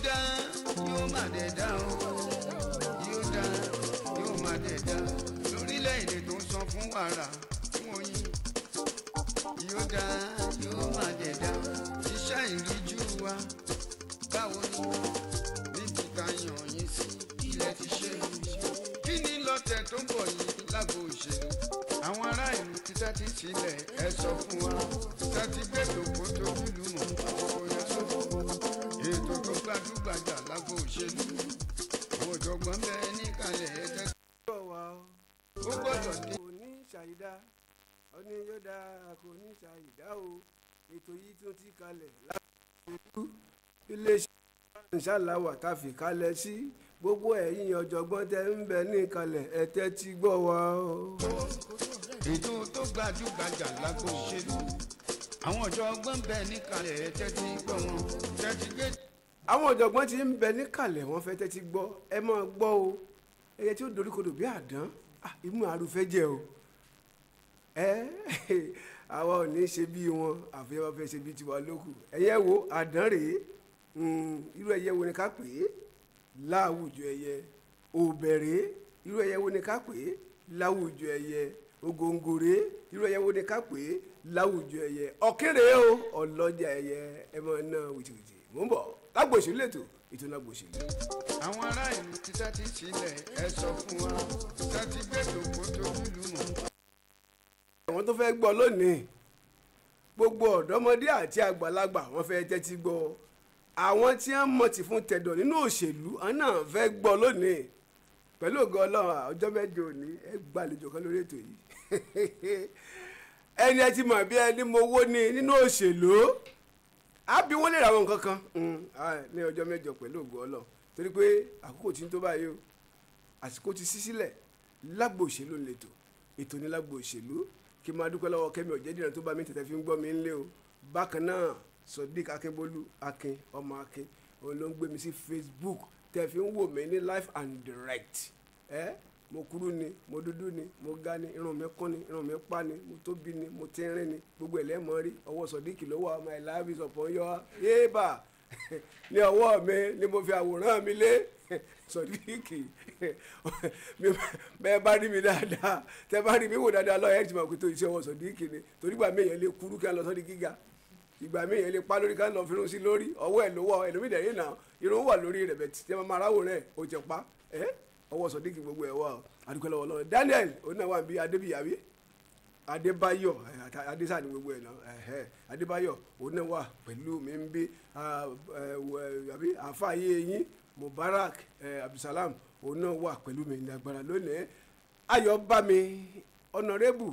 dá yóò má dẹ̀ dá o yóò dá yóò má dẹ̀ dá lórílẹ̀‐èdè tó ń san fún wàrà fún oyin yóò dá yóò má dẹ̀ dá iṣẹ́ ìríjú wa báwo ni níbi ká yàn yín sí ilẹ̀ ti ṣe kí ni lọ́tẹ̀ tó ń bọ̀ yìí lágbo òṣèlú àwọn ará ìlú ti tẹ́tí sílẹ̀ ẹ sọ fún wa tẹ́tí gbèdò kó tó lùlù mọ́ kó yẹ sófò ètò tó gbajúgbajà lágbo òṣèlú àwọn ọ̀jọ̀gbọ́n bẹ́ẹ̀ níkàlẹ̀ ẹ tẹ́tí. ó gbọ́dọ̀ dé. kò ní ṣàyídá ọní yóò dá kò ní ṣàyídá o ètò yìí tún ti kalẹ̀ láti iléeṣẹ́ ìṣàláwà tá a fi kalẹ̀ sí gbogbo ẹ̀yin ọ̀jọ̀gbọ́n tẹ́ ń bẹ níkàlẹ̀ ẹ tẹ́tí gbọ́ wa o. ètò tó gbajúgbajà lágbo òṣèlú àwọn ọ̀jọ̀gbọ́n bẹ́ẹ̀ níkàlẹ̀ ẹ tẹ́tí gbọ́ wọn tẹ́tí gbé. àwọn ọ̀jọ̀gbọ́n ti ń bẹ níkàlẹ̀ wọ́n fẹ́ tẹ́tí gbọ́ ẹ máa gbọ́ o ẹyẹ tí ó doríkodò bí àdán imú àrùfẹ́ jẹ o àwa ò ní ṣe bí wọn àfihàn wọn fẹ́ ṣe bí tiwa lókù ẹyẹ wo àdán rèé irú ẹyẹ wo ni ká pè é láwùjọ ẹyẹ òbẹ̀rẹ̀ irú ẹyẹ wo ni ká pè é láwùjọ ẹyẹ ògòǹgòrè irú ẹyẹ wo ni ká pè é láwùjọ ẹyẹ ọ̀kẹ́rẹ́ o ọlọ́jà ẹyẹ ẹ máa ná wìtìwìtì mò ń bọ̀ lágbo òṣèlú lẹ́tọ̀ ètò lágbo òṣèlú. àwọn ará ìlú ti tẹ́tí sílẹ̀ ẹ sọ fún wa tẹ́tí gbèdò kó tó lùlù mọ́. àwọn tó fẹ́ gbọ́ lónìí gbogbo ọ̀dọ́mọdé àti àgbàlagbà wọ́n fẹ́ tẹ́tí gbọ́ àwọn tí wọ́n mọ̀ tì fún tẹ̀dọ̀ nínú òṣèlú àwọn náà fẹ́ gbọ́ lónìí pẹ̀lú ògo Ọlọ́run ọjọ́ mẹ́jọ òní ẹ gbàlejò kan lórí ètò yìí ẹni ẹ ti mọ̀ bí ẹni mo wó ní nínú òṣèlú àbí wọ́n lè ra àwọn nǹkan kan ní ọjọ́ mẹ́jọ pẹ̀lú ògo Ọlọ́run torí pé àkókò tí ń tó báyìí o àsìkò ti ṣí sílẹ̀ lágbo òṣèlú ń lètò ètò ní lágbo òṣèlú kí n máa dúpẹ́ lọ́wọ́ Kẹ́mi Ọ̀jẹ̀dìran tó bá mi tètè fi ń gbọ́ mi ńlé o bákan náà Sodiq Akínbólú Akin ọmọ Akin òun ló ń gbé mi sí Facebook tẹ́ fi ń wò mí ní live and direct mo kúrú ni mo dúdú ni mo ga ni irun mi kún ni irun mi pa ni mo tóbi ni mo tínrín ni gbogbo ẹ̀ lẹ́mọ̀ rí ọwọ́ Sodiq ló wà my life is upon your yéèbà ní ọwọ́ mi ni mo fi àwòrán mi lé Sodiq bẹ́ẹ̀ bá rí mi dáadáa tẹ́ bá rí mi wò dáadáa lọ́yẹ̀ tí mo kò tó iṣẹ́ ọwọ́ Sodiq ni torí gbà mí èèyàn lè kúrú kí wọ́n lọ sọ́dí gíga ìgbà mí èèyàn lè pa lórí ká lọ fi irun sí lórí ọwọ́ ẹ̀ ló wọ̀ ẹlòmídẹ̀ yìí náà irun wà lórí rẹ̀ bẹ̀tì tí wọ́n máa ráwò rẹ̀ ó jẹ pa ọwọ́ Sodiq gbogbo ẹ̀ wà àdúgbò lọ́wọ́ lọ́wọ́ Daniel oníwà bíi Adébíyàwí Adébáyọ̀ Adésàní gbogbo ẹ̀ náà Adébáyọ̀ oníwà pẹ̀lú mi ń bí àfààyè yín Mubarak Abdulsalam oníwà pẹ̀lú mi ní agbára lónìí Ayọ̀bámi Honorable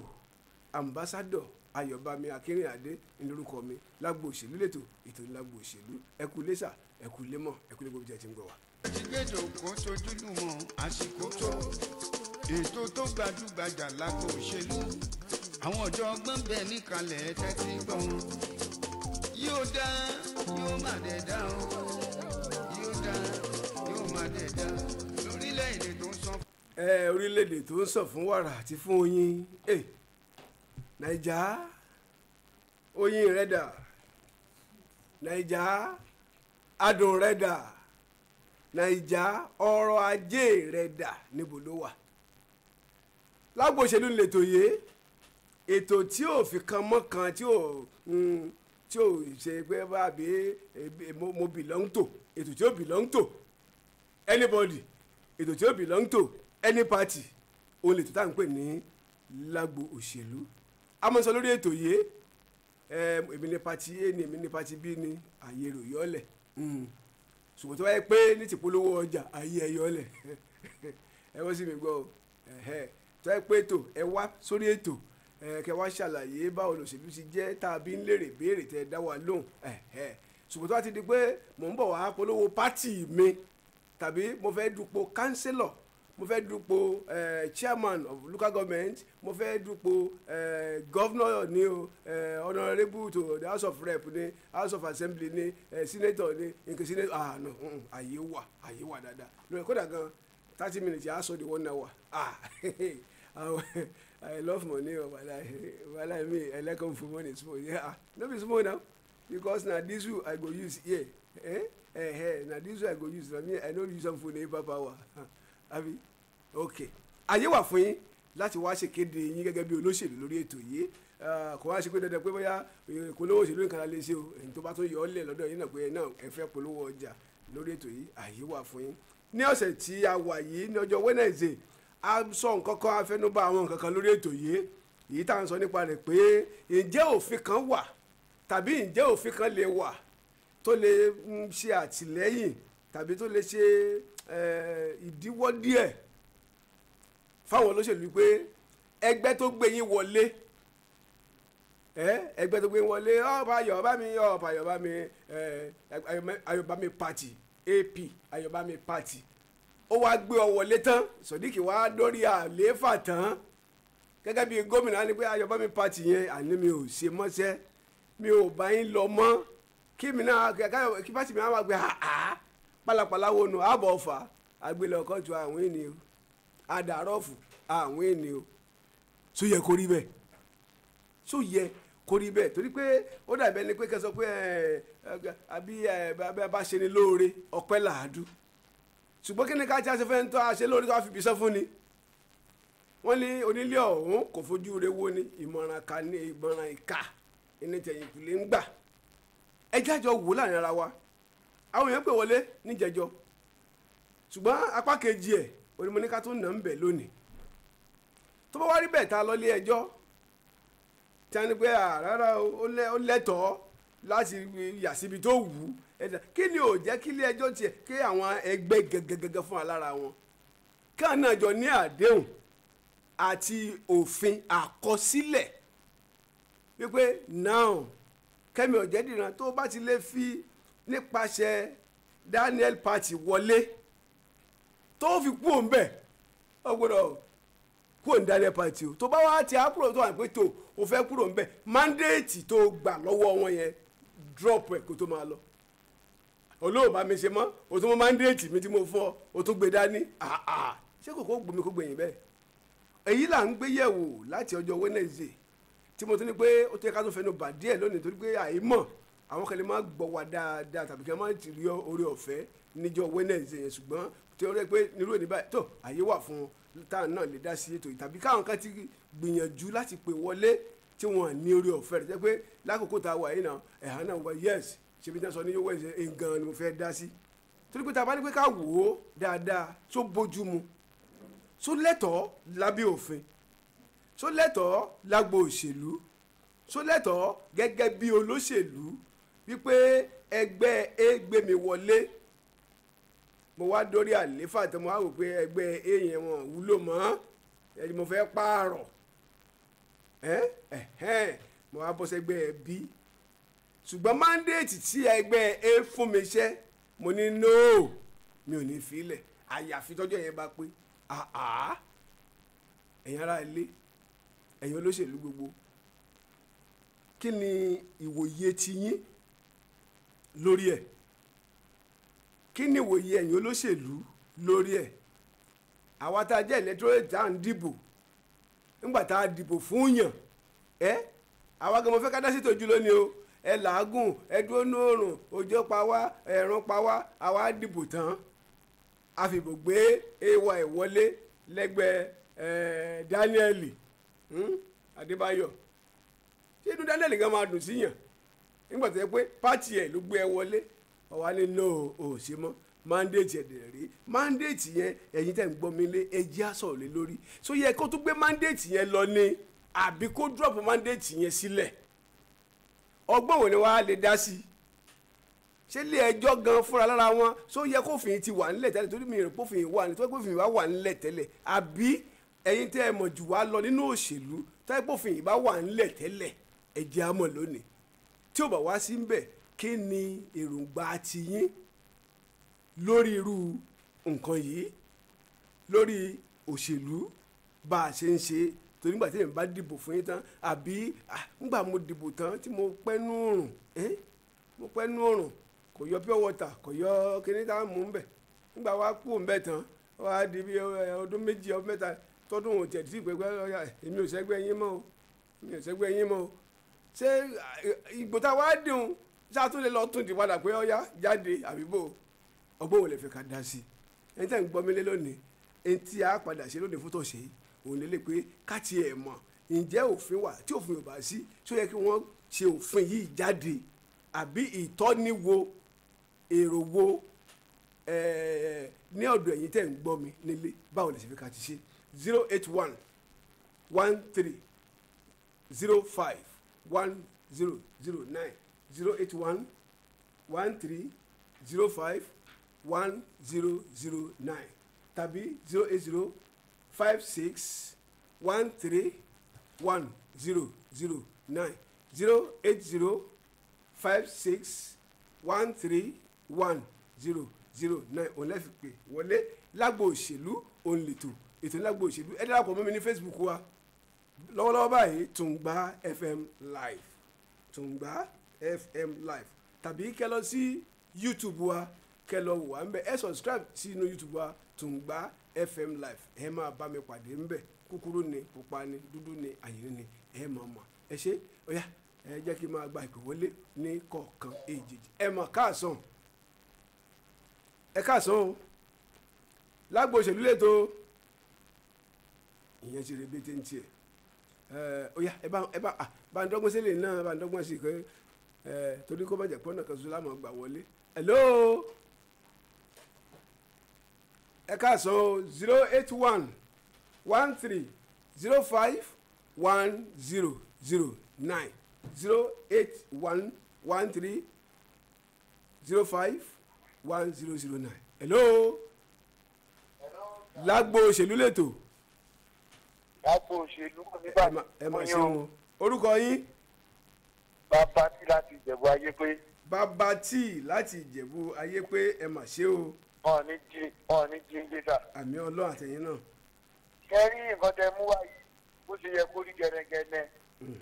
Ambassador Ayọ̀bámi Akínrìnàdé ìlórúkọ mi lágbo òṣèlú lẹ́tọ̀ ètò lágbo òṣèlú ẹkú lẹ́sà ẹkú lẹ́mọ̀ ẹkú lẹ́gbọ̀n jẹ́ ti ń gbọ́ wa. ìgbẹ́jọ kó tójú lù mọ́ àsìkò tó ètò tó gbajúgbajà lágbo òṣèlú àwọn ọ̀jọ̀gbọ́n bẹ́ẹ̀ níkàlẹ̀ tẹ́tí gbọ́ wọn yóò dá yóò má dẹ̀ dá o yóò dá yóò má dẹ̀ dá lórílẹ̀‐èdè tó ń sàn. orílẹ̀‐èdè tó ń sàn fún wàrà àti fún oyin Naija oyin rẹ dà Naija adùn rẹ dà Naija ọrọ̀ ajé rẹ dà níbo ló wà lágbo òṣèlú lètò yé ètò tí ò fi kan mọ́ kan tí ò ṣe pé bábí mo belong to ètò tí ò belong to anybody ètò tí ò belong to any party òun lètò tá à ń pè ní lágbo òṣèlú amọ̀sọ lórí ètò yìí èmi ní pati A ni èmi ní pati B ni ààyè rò yọlẹ̀ ṣùgbọ́n tó wáyé pé ní tìpolówó ọjà ààyè ẹ̀ yọlẹ̀ ẹ wọ́n sì mí gbọ́ tó wáyé pé ètò ẹ wá sórí ètò kẹ wá ṣàlàyé báwo lòṣèlú ti jẹ́ tàbí ń lérè béèrè tẹ dá wa lóhùn ṣùgbọ́n tó wá ti di pé mò ń bọ̀ wá polówó pátì mi tàbí mo fẹ́ dupò kánsílọ̀ mo fẹ́ dupò chairman of local government mo fẹ́ dupò governor ni o honourable to the house of rep ni house of assembly ni senator ni nke senator no àyè wà dáadáa lórí kódà gan 30 minutes yà á sọ di 1 hour I love money o wàhálà mi I like am for money small no be small now because na this one I go use here na this one I go use I no use am for neighbor power abi ok àyè wà fún yín láti wá ṣèkéde yín gẹ́gẹ́ bí olóṣèlú lórí ètò yìí kò wá ṣe pé dandan pé bóyá ìpolówó òṣèlú nǹkan la lè ṣe o èyí tó bá tó yọ ọ́ lẹ̀ lọ́dọ̀ yín náà pé náà ẹ fẹ́ polówó ọjà lórí ètò yìí àyè wà fún yín ní ọ̀sẹ̀ tí a wà yìí ní ọjọ́ Wednesday a sọ nǹkan kan afẹnubá àwọn nǹkan kan lórí ètò yìí tá à ń sọ nípa rẹ̀ pé ǹjẹ́ òfin kan wà tàbí ǹjẹ́ òfin kan lè wà tó lè ṣe àtìlẹ́yìn tàbí tó lè ṣe ìdíwọ́ díẹ̀ fáwọn olóṣèlú pé ẹgbẹ́ tó gbé yín wọlé ẹgbẹ́ tó gbé yín wọlé Ayọ̀bámi party AP Ayọ̀bámi party ó wá gbé ọ wọlé tán Sodiq wá dórí àlééfà tán gẹ́gẹ́ bí gómìnà ni pé Ayọ̀bámi party yẹn àní mi ò ṣe mọ́ṣẹ́ mi ò bá yín lọ mọ́ kí mi náà kí pàtì mi á wá gbé pálapàla wo nù àbọ̀ ọ̀fà àgbélẹ̀ ọkọ̀ tu àwọn ènìyàn àdàrọ̀fù àwọn ènìyàn tó yẹ kó rí bẹ́ẹ̀ tó yẹ kó rí bẹ́ẹ̀ torí pé ó dàbí ẹni pé kẹsàn pé àbí bá ṣe ni lóore ọpẹ́ làádú ṣùgbọ́n kí ni ká tí a ṣe fẹ́ ń tọ́ àṣẹ lórí tó a fi bìṣẹ́ fún ni wọ́n ní onílé ọ̀hún kò fojú rẹ̀ wo ni ìmọ̀ràn ìka ẹni tẹ̀yìn kùlé ń gbà ẹjẹ́ àjọ wò láàrin ara wa àwọn èèyàn pè wọlé níjẹjọ ṣùgbọ́n apá kejì ẹ̀ onímọ̀níká tó nà ń bẹ̀ lónìí tó bá wá rí bẹ́ẹ̀ ta lọ lé ẹjọ́ tí a ní pé rárá ó lẹ́tọ̀ọ́ láti yà síbi tó wù ú kí ni ò jẹ́ kí ilé ẹjọ́ tiẹ̀ kí àwọn ẹgbẹ́ gẹ́gẹ́gẹ́gẹ́ fún alára wọn káà náà jọ ní àdéhùn àti òfin àkọsílẹ̀ wípé now Kẹ́mi Ọ̀jẹ̀dìran tó bá ti lè fi nípasẹ̀ Daniel party wọlé tó fi kú òun bẹ̀ ọ gbọ́dọ̀ kú òun Daniel party o tó bá wá ti àpúrò tó wà pé tó o fẹ́ kúrò ń bẹ̀ mandate tó gbà lọ́wọ́ wọn yẹn drop ẹ̀ kó tó máa lọ olóòbá mi ṣe mọ́ o tó mọ mandate mi tí mo fọ́ o tó gbé dání ṣé kò gbomi kó gbẹ̀yìn bẹ́ẹ̀ èyí là ń gbé yẹ̀wò láti ọjọ́ Wednesday tí mo tún ní pé ó tẹ́ ká tó fẹnu bà díẹ̀ lónìí torí pé àìmọ̀ àwọn kan lè má gbọ́ wa dáadáa tàbí kí wọ́n má ti rí oore ọ̀fẹ́ níjọ́ Wednesday yẹn ṣùgbọ́n tí ó rẹ́ pé nírú èdè báyìí tó àyè wà fún táwọn náà lè dá sí ètò yìí tàbí káwọn kan ti gbìyànjú láti pè wọlé tí wọ́n ní oore ọ̀fẹ́ rẹ̀ jẹ́ pé lákòókò tá a wà yìí náà ẹ̀hán náà wọ yes ṣebí tán sọ ní Wednesday nǹkan ni mo fẹ́ dá sí torí pé tá a bá ní pé ká wò ó dáadáa tó bójú mu tó lẹ́tọ̀ọ́ lábẹ́ òfin tó lẹ́tọ̀ọ́ lágbo òṣèlú tó lẹ́tọ̀ọ́ gẹ́gẹ́ bí olóṣèlú wípé ẹgbẹ́ A gbé mi wọlé mo wá dórí àlééfà tó mo wá wò pé ẹgbẹ́ A yẹn wọn wúlò mọ́ ẹni mo fẹ́ pààrọ̀ mo wá bọ́ sẹ́gbẹ́ B ṣùgbọ́n mandate tí ẹgbẹ́ A fún mi ṣẹ́ mo ní no mi ò ní filẹ̀ àyàfi tọ́jọ́ yẹn bá pé ẹ̀yin ará ilé ẹ̀yin olóṣèlú gbogbo kí ni ìwòye tiyín lórí ẹ̀ kí ni ìwòye ẹ̀yin olóṣèlú lórí ẹ̀ àwa tá a jẹ́ electorate tá à ń dìbò nígbà tá a dìbò fún yàn àwa gan mo fẹ́ ká dá sí tòjú lónìí o ẹ làágùn ẹ dúró ní oòrùn òjò pa wá ẹ̀rùn pa wá àwa dìbò tán a fìbò gbé ay wọlé lẹ́gbẹ̀ẹ́ Daniel Adébáyọ̀ ṣé inú Daniel gan máa dùn síyàn nígbà tó yẹ pé pátì ẹ̀ ló gbé ẹ wọlé ọ̀wá ní no ò ṣe mọ́ mandate ẹ̀dẹ̀ rí mandate yẹn ẹ̀yin tẹ̀ ń gbọ́ mi lé ẹjẹ́ àsọ̀rọ̀ lé lórí so yẹ kó tún gbé mandate yẹn lọ ní àbí kó drop mandate yẹn sílẹ̀ ọgbọ́n wo ni wàá lè dá sí ṣé ilé ẹjọ́ gan fúnra lára wọn so yẹ kófin ti wà nílẹ̀ tẹ́lẹ̀ torí mi rò kófin wà ní tó yẹ kófin wà nílẹ̀ tẹ́lẹ̀ àbí ẹ̀yin tẹ́ ẹ mọ̀ jù wá lọ nínú òṣèlú tó yẹ kófin yìí bá wà nílẹ̀ tẹ́lẹ̀ ẹ jẹ́ á mọ̀ lónìí tí ò bá wá sí ń bẹ̀ kí ni èròǹgbà tiyín lórí irú nǹkan yìí lórí òṣèlú bá a ṣe ń ṣe torí nígbà tí èmi bá dìbò fún yín tán àbí nígbà mo dìbò tán tí mo pẹ́ nú òrùn kò yọ pure water kò yọ kíní tá a mú un bẹ̀ nígbà wá kú òun bẹ̀ tán wá di bí ọdún méjì ọdún mẹ́ta tọdún òun tẹ̀ sí ìpẹ́pẹ́ èmi ò sẹ́gbẹ́ yín mọ́ o ṣé ìgbò tá a wá dùn sátún lè lọ tún di padà pé ọyá jáde àbíbò ọgbọ́n ò lè fẹ́ ká dá sí i ẹni tẹ́ ń gbọ́ mi lé lónìí ẹni tí a padà ṣe lónìí fún tọ̀sẹ̀ yìí òun lè lè pé ká tiẹ̀ mọ̀ ǹjẹ́ òfin wà tí òfin ò bá sí tó yẹ kí wọ́n ṣe òfin yìí jáde àbí ìtọ́ni wo èrò wo ní ọ̀dọ̀ ẹ̀yin tẹ́ ń gbọ́ mi nílé báwo lè ṣe fi ká ti ṣe 081 13 05 1009 081 13 05 1009 tàbí 080 56 13 1009 080 56 13 1009 òun lẹ́fi pé wọlé lágbo òṣèlú òun lètò ètò lágbo òṣèlú ẹ darapọ̀ mọ́ mi ní Facebook wa lọ́wọ́lọ́wọ́ báyìí Tungba FM live Tungba FM live tàbí kẹ́ lọ sí YouTube wa kẹ́ lọ wò wá ń bẹ̀ ẹ subscribe sí inú YouTube wa Tungba FM live ẹ máa bá mi pàdé ń bẹ̀ kúkúrú ni pupa ni dúdú ni àyìnrín ni ẹ máa mọ̀ ẹ ṣe ó yá ẹ jẹ́ kí n máa gba ìpè wọlé ní kọ̀ọ̀kan èjèèjì ẹ mọ̀ káàsán ẹ káàsán o lágbo òṣèlú lẹ́tọ̀ ìyẹn ti rebete ń tiẹ̀ ó yá ẹ bá ń dọ́gbọ́n sílẹ̀ náà bá ń dọ́gbọ́n sí pé torí kó bá jẹ́ pọ́nà kan ṣoṣo láwọn gbà wọlé hello ẹ káàsán o 081 13 05 1009 081 13 05 1009 hello lágbo òṣèlú lẹ́tọ̀ lágbo òṣèlú nígbà ẹ máa ṣe wọn orúkọ yín. bàbá tí láti ìjẹ̀bú ayé pé. bàbá tí láti ìjẹ̀bú ayé pé ẹ mà ṣe o. wọn ní jí ń gbé sà. àmì ọlọ́run àtẹ̀yìn náà. kẹrí nǹkan tẹ mú wáyé bó ṣe yẹ kó rí gẹrẹgẹrẹ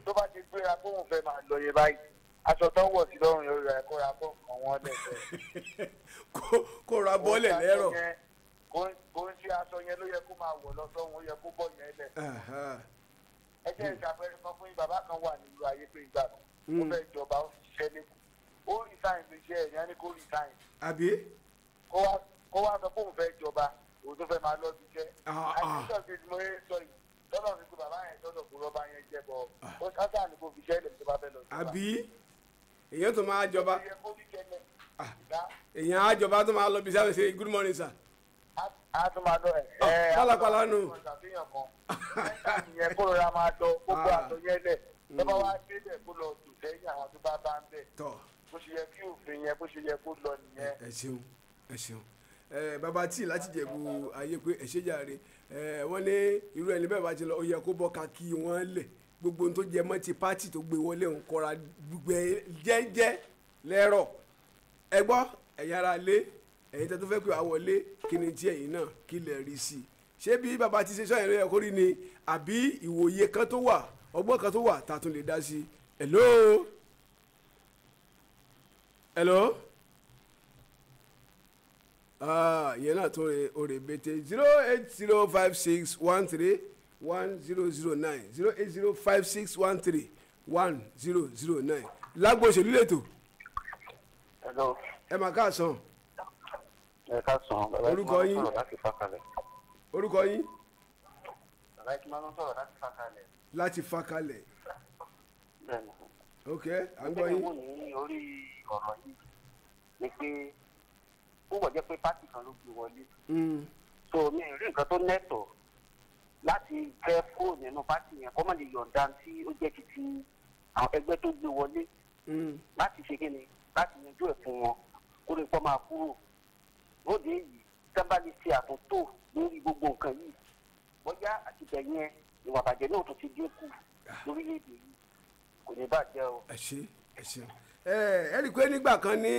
tó bá ti gbéra kóun fẹ́ máa lọ yẹ báyìí aṣọ tó ń wọ̀ sí lọ́rùn yóò rẹ̀ kó ra bọ́ kàn wọ́n lẹ́sẹ̀. kó ra bọ́ọ̀lẹ̀ lẹ́rọ̀. kò ń ṣe aṣọ yẹn ló yẹ kó máa wọ̀ lọ́sọ̀hún ó yẹ kó bọ̀ yẹn lẹ̀. ẹ jẹ́ ìṣàpẹẹrẹ kan fún yín bàbá kan wà nílùú ayé pé ìgbà kan ó fẹ́ ìjọba ó ṣiṣẹ́ lẹ́kọ̀ọ́ ó resign lè ṣe ẹ̀yán ní kó resign. àbí. kó wá sọ fóun fẹ́ ìjọba òun tó fẹ́ máa lọ́ọ́ ti jẹ́. àìsíṣọ́ ti mo sọ yìí tọ́lọ̀ ní kó bàbá yẹn tọ́lọ̀ kó rọ́bà yẹn jẹ́ bọ̀ ó sáṣà ní kó fi ṣẹ́ ilẹ̀ tó bá fẹ́ lọ jọba. àbí èyàn tó máa jọba èyàn á jọba tó máa lọ bí sáà ṣe good morning sir. a tún máa lọ pálapàla nù. ìyẹn kó rọra máa lọ gbogbo àtọ yẹn lẹ lọ́ba wá délẹ̀ kó lọ tò sẹ́yìn àwọn tó bá bá ń bẹ̀. bó ṣe yẹ kí òfin yẹn bó ṣe yẹ kó lọ nìyẹn. ẹ ṣeun ẹ ṣeun bàbá tí láti jẹ̀bú ayé pé ẹ ṣe jàre wọ́n ní irú ẹni bẹ́ẹ̀ bá ti lọ ó yẹ kó bọ́ ká kí wọ́n lẹ̀ gbogbo ohun tó jẹ mọ́ ti pátì tó gbé wọlé òun kọ́ra gbẹ jẹ́jẹ́ lẹ́rọ̀ ẹ gbọ́ ẹ̀yin ara lé ẹ̀yin tẹ́ tó fẹ́ pé wàá wọlé kí ni tí ẹ̀yin náà kí lè rí sí i ṣé bí bàbá ti ṣe sọ́yìn ló yẹ kó rí ni àbí ìwòye kan tó wà ọgbọ́n kan tó wà tá a tún lè dá sí i hello hello ìyẹn náà tó rè bété 0805613 1009 0805613 1009 lágbo òṣèlú lẹ́tọ̀. ẹ máa káàsán. ẹ káàsán bàbá orúkọ yín sọ̀rọ̀ láti Fákalẹ̀. orúkọ yín. bàbá ìkímọ́ ló sọ̀rọ̀ láti Fákalẹ̀. láti Fákalẹ̀. bẹ́ẹ̀ni. ok à ń gbọ́ yín. ìgbésẹ̀ wo ní orí ọ̀rọ̀ yìí ni pé ó wọ̀ jẹ́ pé pátì kan ló gbé wọlé. so mi ò rí nǹkan tó nẹ́tọ̀ láti fẹ́ kúrò nínú pátì yẹn kọ́ mọ̀ lè yọ̀ǹda tí ó jẹ́ ti àwọn ẹgbẹ́ tó gbé wọlé láti ṣe kí ni láti yanjú ẹ̀ fún wọn kó lè pọ́ máa kúrò lóde yìí sábà lè ṣe àtúntò lórí gbogbo nǹkan yìí bóyá àtìgbẹ̀ yẹn ìwà àbàjẹ́ náà tó ti dínkù lórílẹ̀‐èdè yìí kò ní bàjẹ́ o. ẹ ṣe ẹ ṣeun ẹ rí i pé nígbà kan ní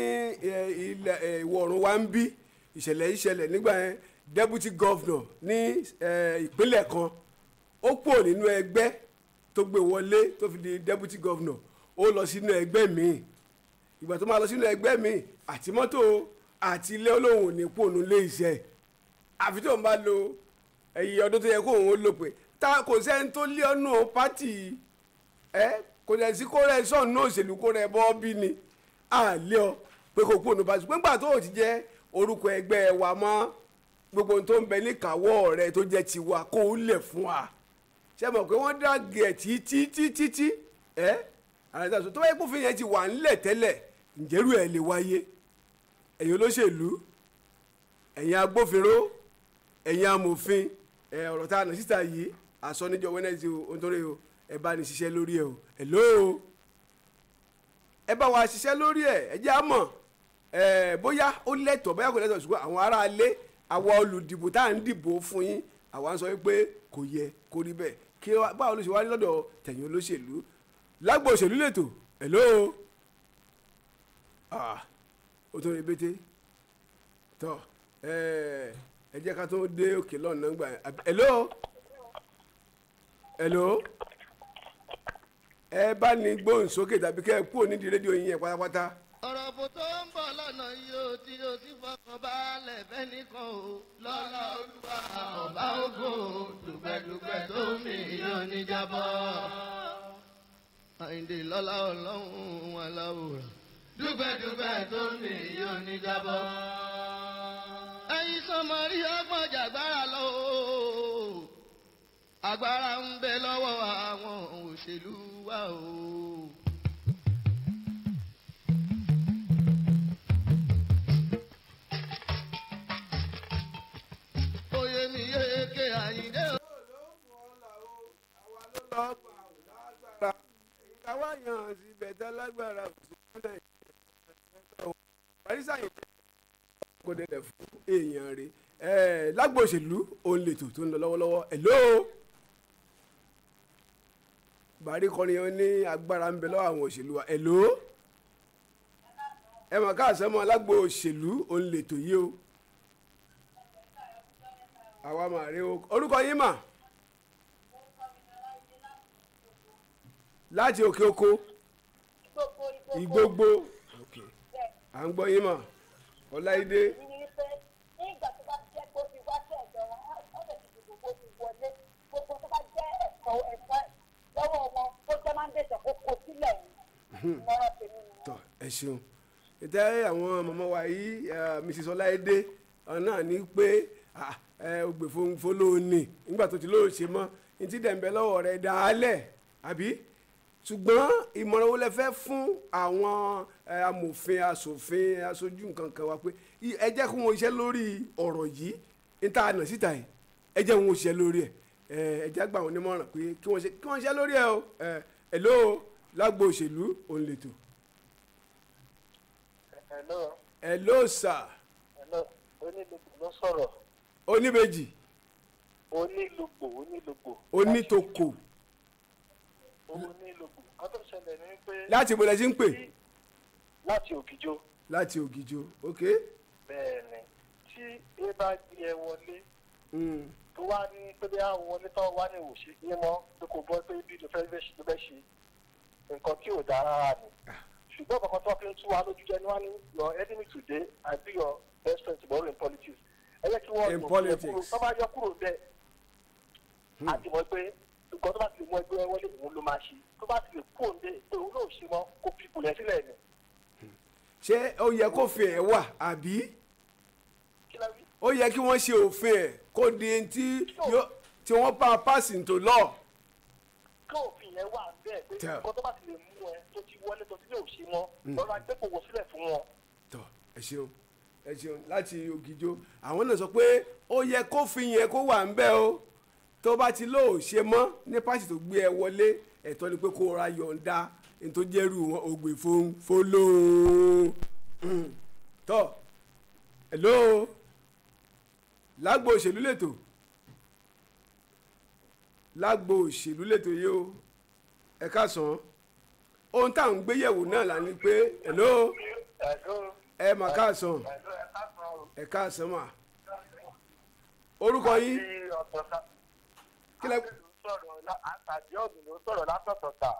ilẹ̀ ìwọ̀ oòrùn wa ń bí ìṣẹ̀lẹ̀ nígbà yẹn deputy governor ní ìpínlẹ̀ kan ó pò nínú ẹgbẹ́ tó gbé wọlé tó fi di deputy governor ó lọ sínú ẹgbẹ́ míì ìgbà tó máa lọ sínú ẹgbẹ́ míì àti mọ́tò àti ilé olóhùn ní pònú lé iṣẹ́ àfi tó ń bá lo ẹ̀yìn ọdún tó yẹ kó òun ó lò pé kò sẹ́ni tó lé ọ̀nà pátì kò dẹ̀ sí kó rẹ̀ sọ̀nù òṣèlú kó rẹ̀ bọ́ bí ni àlẹ́ ọ pé kò kú ònú bá ṣùgbọ́n gbà tó o ti jẹ́ orúkọ ẹgbẹ́ wa mọ́ gbogbo ohun tó ń bẹ níkàáwọ́ rẹ tó jẹ́ tiwa kó o lẹ̀ fún wa ṣe mọ̀ pé wọ́n dàgé ẹ̀ títí àrẹ̀dàsọ tó bá yẹ kó fi yẹn ti wà ńlẹ̀ tẹ́lẹ̀ ǹjẹ́rú ẹ̀ lè wáyé ẹ̀yin olóṣèlú ẹ̀yin agbófinró ẹ̀yin amòfin ọ̀rọ̀ tá a nà síta yìí àsọ níjọ wẹ́nẹ́sì o nítorí o ẹ bá ní ṣiṣẹ́ lórí ẹ o hello ẹ bá wa ṣiṣẹ́ lórí ẹ jẹ́ á mọ̀ bóyá ó lẹ́tọ̀ọ́ bóyá kò lẹ́tọ̀ọ́ ṣùgbọ́n àwọn ará ilé àwa olùdìbò tá à ń dìbò fún yín àwa ń sọ pé kò yẹ kó rí bẹ́ẹ̀ kí báwo ló ṣe wá rí lọ́dọ̀ tẹ̀yìn olóṣèlú lágbo òṣèlú lẹ́tọ̀ hello ó tó rí bété tọ́ ẹ jẹ́ ká tó dé òkè lọ́nà gbà hello ẹ bá ní gbóhùn sókè tàbí kẹ́ ẹ kúrò nídìí rédíò yín yẹn pátápátá. ọ̀rọ̀ bò tó ń bọ̀ lọ́nà yóò tí o sì fọkàn balẹ̀ bẹ́ẹ̀ nìkan o lọ́lá olúwa ọba ògo dùgbẹ̀dùgbẹ̀ tó mi yóò ní jábọ́. àyìndé lọ́lá ọlọ́run aláwòrán dùgbẹ̀dùgbẹ̀ tó mi yóò ní jábọ́. ẹ̀yin sọmọ rí ọgbọ́n jàgbára lọ o agbára ń bẹ lọ́wọ́ àwọn òṣèlú wa o. oyè mi yéèké àyíndé o. ìkáwá yàn sí bẹ̀tẹ̀ lágbára òṣèlú parísà yìí kò dẹ̀dẹ̀ fún èèyàn rẹ̀ lágbo òṣèlú òun lètò tó ń lọ lọ́wọ́lọ́wọ́ hello bàrí kọrin yẹn ní agbára ń bẹ lọ́wọ́ àwọn òṣèlú wa hello ẹ mọ̀ káàsán mọ́ lágbo òṣèlú òun lètò yìí o àwa mà rí o orúkọ yín mà láti òkè oko ìgbógbó à ń gbọ́ yín mà ọláìdé. nígbà tó bá jẹ́ pé ó ti wá sí ẹ̀jọ̀ wọn ó lè fi gbogbo ti wọlé gbogbo tó bá jẹ́ ẹ̀kọ́ lọ́wọ́ wọn ó jẹ́ máa ń dẹ̀sẹ̀ kó kó sílẹ̀ yìí lọ́rọ̀ tèmi nìyẹn. tọ ẹ ṣeun ìtẹ́ àwọn mọ̀mọ́ wa yìí mrs ọláìdé náà ní pé ògbè fọlọ́ọ̀nì nígbà tó ti lóò ṣe mọ́ ní ti dẹ̀ǹbẹ̀ lọ́wọ́ rẹ̀ dálẹ̀ àbí ṣùgbọ́n ìmọ̀ràn wo lẹ fẹ́ fún àwọn amòfin asòfin aṣojú nǹkan kan wa pé ẹ jẹ́ kí wọ́n ṣiṣẹ́ lórí ọ̀rọ̀ yìí níta àná síta yìí ẹ jẹ́ wọ́n ṣiṣẹ́ lórí ẹ̀ ẹ jẹ́ gbà wọ́n nímọ̀ràn pé kí wọ́n ṣiṣẹ́ lórí ẹ̀ o hello lágbo òṣèlú òun lètò. hello sir. onílùgbò ló sọ̀rọ̀. oníbejì. onílùgbò. onítòkò. onílùgbò kan tó ṣẹlẹ̀ ní pé. láti ibo lẹ ti ń pè. láti ògìjó. láti ògìjó ok. bẹ́ẹ̀ni tí ẹ bá gbé ẹ wọlé. tó wá ní pé bí àwọn wọlé tó wá ní òṣè yín mọ́ tó kò gbọ́ pé bí ló fẹ́ ṣe nǹkan tí ò dáa rárá ni. ṣùgbọ́n kankan tó fi ń tú wa lójú jẹ́ ní wá ní your enemy today and be your best friend tomorrow in politics. ẹ jẹ́ kí wọ́n yọ tó bá yọ kúrò bẹ́ẹ̀. àti mọ̀ pé nǹkan tó bá ti lè mú ẹgbẹ́ wọlé òun ló máa ṣe tó bá ti lè kú òǹdè pé òun náà ṣe mọ́ kó fi ìpìlẹ̀ sílẹ̀ ni. ṣé ó yẹ kó fi ẹ̀ wà àbí ó yẹ kí wọ́n ṣe òfin ẹ̀ kó di tí wọ́n bá pass into law. kí òfin yẹn wà bẹ́ẹ̀ pé nǹkan tó bá ti lè mú ẹ tó ti wọlé tó ti lè ṣe mọ́ lọ́rọ̀ agbẹ́kọ̀wò sílẹ̀ fún wọn. tọ ẹ ṣeun láti ògìjó àwọn náà sọ pé ó yẹ kó fi yẹn kó wà ń bẹ̀ o tó bá ti lóò ṣe mọ́ ní pàṣẹ tó gbé ẹ wọlé ẹ̀tọ́ ni pé kó ra yọ̀ǹda ní tó jẹ́rù wọn ògbè fọlọ́ tọ́ hello lágbo òṣèlú lẹ́tọ̀ lágbo òṣèlú lẹ́tọ̀ yìí o ẹ káàsán ohun tá à ń gbéyẹ̀wò náà là ní pé hello ẹ mà káàsán ẹ káàsán mà orúkọ yín kílẹ̀ àtàdé ọ̀gbìn ló sọ̀rọ̀ látọ̀tọ̀tà.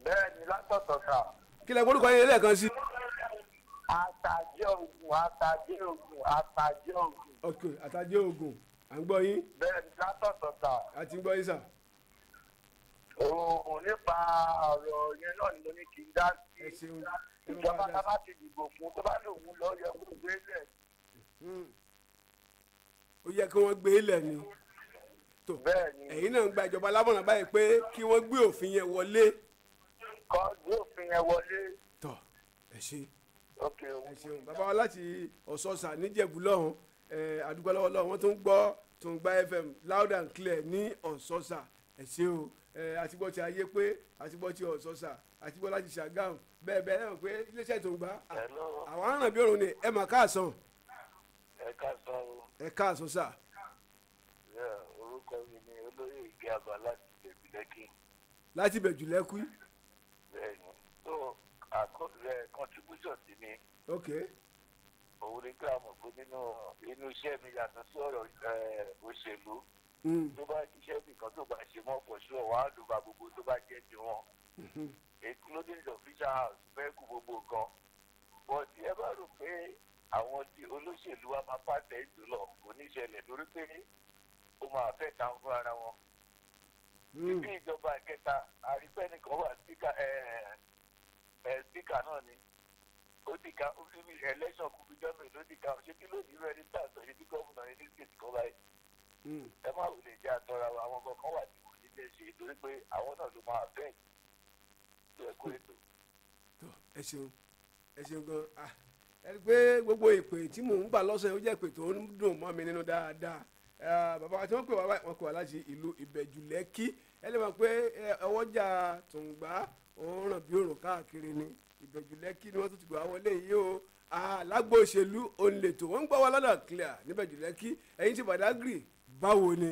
bẹ́ẹ̀ ni látọ̀tọ̀tà. kílẹ̀ orúkọ yín lẹ́ẹ̀kan sí. àtàdé ògùn. ok àtàdé ògùn à ń gbọ́ yín. bẹ́ẹ̀ ni látọ̀tọ̀tà. a ti ń gbọ́ yín sà. òun nípa ọ̀rọ̀ yẹn náà ni mo ní kí n dá sí. ẹ ṣeun ìjọba tá a bá ti dìbò fún tó bá lòun lọ yẹ kó gbé lẹ̀. ó yẹ kí wọ́n gbé ilẹ̀ ni tó ẹ̀yin náà ń gba ìjọba lámọ̀ràn báyìí pé kí wọ́n gbé òfin yẹn wọlé. kọ́ gbé òfin yẹn wọlé. tọ́ ẹ ṣe ok ẹ ṣeun bàbá wa láti ọ̀sọ̀ọ̀sà níjẹ̀bú lọ́hùn àdúgbò lọ́wọ́ lọ́wọ́ wọ́n tó ń gbọ́ tó ń gba FM loud and clear ní ọ̀sọ̀ọ̀sà ẹ ṣe o àti gbọ́ ti ayé pé àti gbọ́ ti ọ̀sọ̀ọ̀sà àti gbọ́ láti Ṣàgámù bẹ́ẹ̀ bẹ́ẹ̀ náà pé iléeṣẹ́ tó ń gbà àwọn aràn bí òrùn ni ẹ mà káàsán. ẹ káàsán o. ẹ káàsán sà. orúkọ mi ni olóyè ìgbé àgbà láti Bẹ̀jùlẹ́kì. láti Bẹ̀jùlẹ́kì. bẹ́ẹ̀ni tó àkọsílẹ̀ contribution sí mi. ok. òun ni pé a mọ̀ pé nínú iṣẹ́ mi yàtọ̀ sí ọ̀rọ̀ òṣèlú. tó bá ṣiṣẹ́ nìkan tó bá ṣe mọ́ for sure wàá lò bá gbogbo tó bá jẹ́ ti wọn. including the official house fẹ́ kú gbogbo nǹkan. but ẹ bá rò pé àwọn tí olóṣèlú wa máa pàtẹ́ ìdúlọ̀ kò ní ṣẹlẹ̀ lórí pé ó máa fẹ́ ta fún ara wọn. ibi ìjọba ìkẹta àrífẹ́ nìkan wà spíkà náà ni ó ti ka ó fi election kú bíjọ́ mi ló ti ka ṣé kí ló ní rẹ́ni tá a sọ yìí bí gómìnà yìí ní state kan báyìí. ẹ má wulẹ̀ jẹ́ àtọ́ra wa àwọn kankan wà tí kò ní lè ṣe torí pé àwọn náà ló máa fẹ́ tó ẹ kó ètò. ẹ ṣeun gan ẹ rí i pé gbogbo ìpè tí mò ń gbà lọ́sẹ̀ ó jẹ́ ìpè tó ń dùn mọ́ mi nínú dáadáa bàbá wa tí wọ́n pè wá wọ́n pè wá láti ìlú Ìbẹ̀jùlẹ́kì ẹ lè mọ̀ pé ọwọ́jà Tùǹgbá òun ràn bí òrùn káàkiri ni Ìbẹ̀jùlẹ́kì ni wọ́n tún ti gbà wọlé yìí o alágbó òṣèlú òǹlẹ̀tò wọ́n ń gbọ́ wa lọ́dọ̀ clear ní Ìbẹ̀jùlẹ́kì ẹ̀yin ti Badagry báwo ni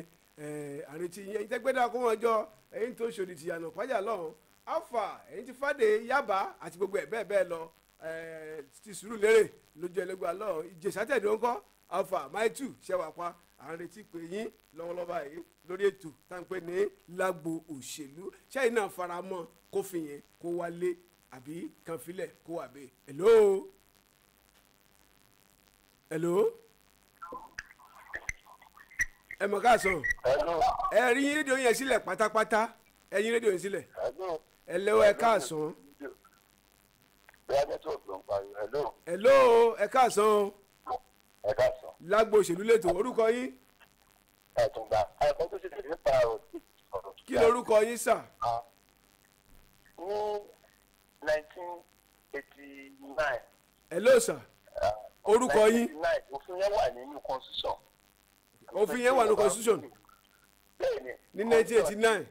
àrètí yẹn tẹ́gbẹ́dá kó wọn jọ ẹ̀yin tó ṣòdì tìyànà pàjá lọ́hùn Alfa ẹ̀yin ti Fàdé Yaba àti gbogbo ẹ̀ bẹ́ẹ̀ bẹ́ẹ̀ lọ ti Sùúrùlérè lójú ẹlẹgbẹ́ alọ́ Ìjẹ̀ṣà tẹ̀dó ńkọ́ Alfa Maitu ṣẹwàpá à ń retí pé yín lọ́wọ́lọ́wọ́ yìí lórí ètò tá à ń pè ní lágbo òṣèlú ṣẹ́yìn náà fara mọ́ kó fi yẹn kó wálé àbí kan filẹ̀ kó wà bẹ́ẹ̀. hello ẹ mọ̀ ká sàn ẹ rí yín rédíò yẹn sílẹ̀ pátápátá ẹ yín rédíò yẹn sílẹ̀ ẹ lẹ́wọ́ ẹ ká sàn. hello ẹ ká sàn. ẹ ká sàn. lágbo òṣèlú lẹ́tọ̀ orúkọ yín. ẹ̀tùngbà ẹ̀kọ́ tó ṣe tẹ̀lé pa ọ̀rọ̀. kí lorúkọ yín sà. ní 1989. hello sà. orúkọ yín. 1989 òfin yẹn wà nínú constitution. òfin yẹn wà nínú constitution. bẹ́ẹ̀ni. ní 1989.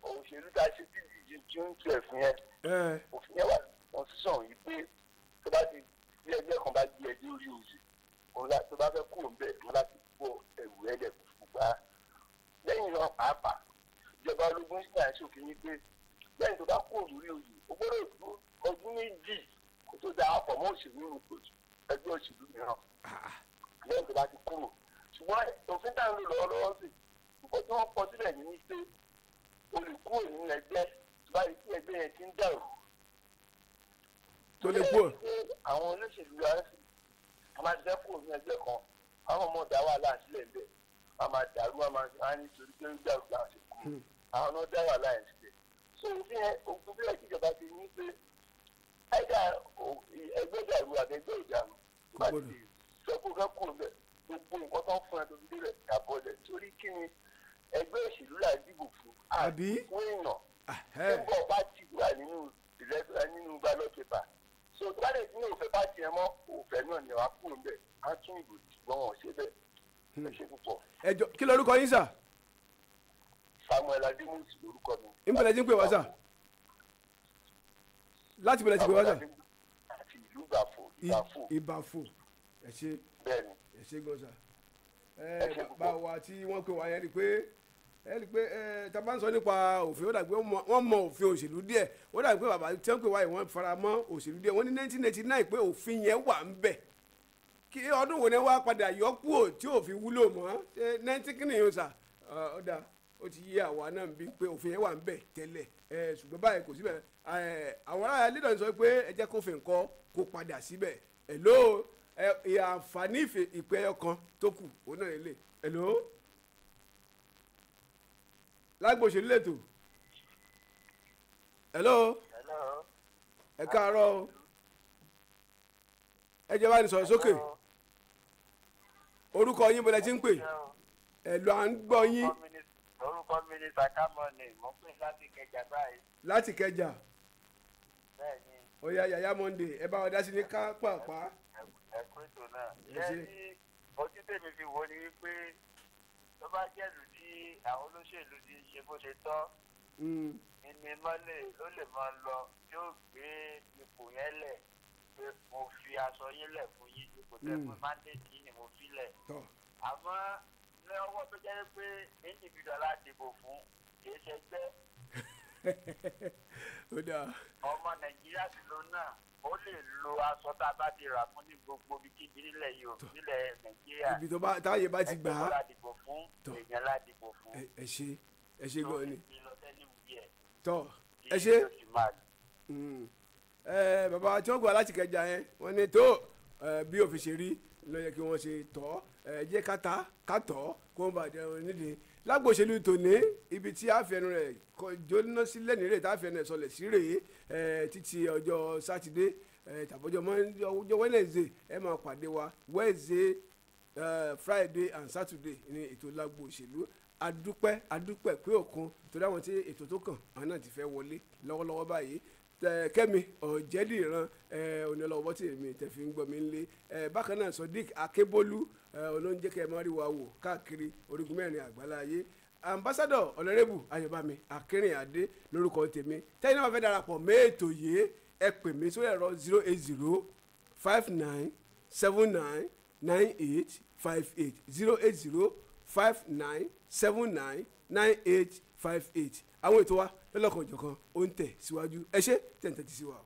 òṣèlú tá a ṣe dídì June 12 yẹn. òfin yẹn wà nínú constitution yìí pé tó bá ti bí ẹgbẹ́ kan bá gbé ẹjọ́ orí òye òun tó bá fẹ́ kúrò ńbẹ̀ wọn láti kó ẹrù ẹlẹ̀ gbogbo lẹ́yìn náà pàápàá ìjọba ológun sí àìsàn òfin yìí pé lẹ́yìn tó bá kúrò lórí oyè ó gbọ́dọ̀ dúró ọdún méjì kó tó da ọ̀pọ̀ mọ́ òṣèlú ẹgbẹ́ òṣèlú mìíràn lẹ́yìn tó bá ti kúrò ṣùgbọ́n òfin tá à ń lò lọ́wọ́lọ́wọ́ sí nǹkan tí wọ́n kọ sílẹ̀ ní wípé olùkúrò nínú ẹgbẹ́ tó bá rí sí ẹgbẹ́ yẹn ti ń dàrú. tó lè kúrò. àwọn olóṣèlú rẹ̀ a máa jẹ́ kúrò ní ẹgbẹ́ kan àwọn ọmọ ọ̀dà wà láàṣìlẹ̀ ńbẹ̀ a máa dàrú a máa ní torí pé ń dàrú láàṣẹ kú àwọn náà dá wà láàṣìlẹ̀ so òfin yẹn òfin bí ìjọba ti ní pé ẹ̀dá ẹgbẹ́ dàrú àbẹ̀gbẹ́ ìdàrú tó bá ti sọ pé fẹ́ kúrò bẹ̀ gbogbo nǹkan tó ń fún ẹ tó fi délẹ̀ àbọ̀lẹ̀ torí kí ni ẹgbẹ́ òṣèlú là ń dìbò fún àbíkún èèyàn tó ń bọ̀ bá ti wà nínú ballot paper so tó bá lè ní òfẹ́ bá tiẹ̀ mọ́ òfẹ́ náà ni wàá kúrò bẹ́ẹ̀ á tún ìbò ṣùgbọ́n wọn ò ṣe bẹ́ẹ̀ ẹ ṣe púpọ̀. ẹjọ kí lorúkọ yín sà. Samuel Adémúsì lorúkọ mi. ìbẹ̀lẹ̀ tí ń pè wá sà. láti ìbẹ̀lẹ̀ tí ń pè wá sà. àti ìlú Ìbàfò. Ìbàfò ẹ ṣe. bẹ́ẹ̀ni. ẹ ṣe gan sà. bàbá wa tí wọ́n pè wá yẹn rí pé tá a bá ń sọ nípa òfin ó dàgbé wọ́n mọ òfin òṣèlú díẹ̀ wọ́n dàgbé bàbá tí wọ́n pè wá yìí wọ́n fara mọ́ òṣèlú díẹ̀ wọ́n ní 1989 pé òfin yẹn wà ń bẹ̀ kí ọdún wo ni wọ́n á padà yọ kúrò tí òfin wúlò mọ́ 19 kí nìyẹn sà ọ̀dà ó ti yé àwa náà bí pé òfin yẹn wà ń bẹ̀ tẹ́lẹ̀ ṣùgbọ́n báyìí kò síbẹ̀ àwọn ará lílọ̀ sọ pé ẹ jẹ́ kófin kọ́ kó padà síbẹ̀ hello àǹfààní ìpè ẹyọ kan tó kù òun náà lè hello lágbo òṣèlú lẹ́tọ̀ hello ẹ káàárọ̀ o ẹ jẹ́ bá ní sọ̀rọ̀ sókè orúkọ yín bọ́lá ti ń pè ẹ lọ à ń gbọ́ yín. orúkọ mi ni sakamoni mo pè láti Kẹjà báyìí. láti Kẹjà. bẹ́ẹ̀ni. ó yá Yaya Monday ẹ bá wọn dá sí ní ká pàápàá. ẹ kú ètò náà. lẹ́yìn ojú tèmi fi wo ni wípé tó bá jẹ́lu tí àwọn olóṣèlú ti ṣe bó ṣe tọ́ ìní mọ́lẹ̀ ló lè máa lọ yóò gbé ipò yẹn lẹ̀ pé mo fi aṣọ yín lẹ̀ fún yín ipò tẹ́ fún mandate yín ni mo fi lẹ̀. àmọ́ ní ọwọ́ tó jẹ́ pé individual la dìbò fún kì í ṣe gbẹ́. ọmọ Nàìjíríà sì ló náà ó lè lo aṣọ tá a bá ti rà fún ní gbogbo ibikíbi nílẹ̀ yìí nílẹ̀ Nàìjíríà. ibi tó bá táyé bá ti gbà á. ẹgbẹ́ la dìbò fún èèyàn la dìbò fún. ẹ ṣe gan ni. tọ́ ẹ ṣe bàbá tí wọ́n gbà láti Kẹjà yẹn wọ́n ní tó bí òfin ṣe rí ló yẹ kí wọ́n ṣe tọ́ jẹ́ ká tọ́ kó wọ́n bá dẹrùn nídìí lágbo òṣèlú tòní ibi tí àfẹnu rẹ̀ jóná sílẹ̀ nírè tá àfẹnu rẹ̀ sọlẹ̀ sí rèé títí ọjọ́ sátidé tàbọ̀jọ́ Wednesday ẹ máa pàdé wa Wednesday Friday and Saturday ní ètò lágbo òṣèlú adúpẹ́ pé òkun torí àwọn tí ètò tó kàn àwọn náà ti fẹ́ wọlé lọ́wọ́lọ́wọ́ báyìí Kẹ́mi Ọ̀jẹ̀dìran onílọ́wọ́ tí èmi tẹ̀fí ń gbọ́ mi lé bákan náà Sodiq Akébólú olóúnjẹ kẹ́ ẹ máa rí wa wò káàkiri orígun mẹ́rin àgbáláyé ambassadọ ọ̀nàrẹ́bù Ayọ̀bámi Akínrìnàdé lórúkọ tèmi tẹ́yìn náà wọ́n fẹ́ darapọ̀ mẹ́ẹ̀tò yìí ẹ pè mí sórí ẹ̀rọ 08059799858 08059799858 àwọn ètò wa lọ́lọ́kan òjọ̀kan ó ń tẹ̀ síwájú ẹ ṣé tẹ̀ǹtẹ̀ ti sí wa.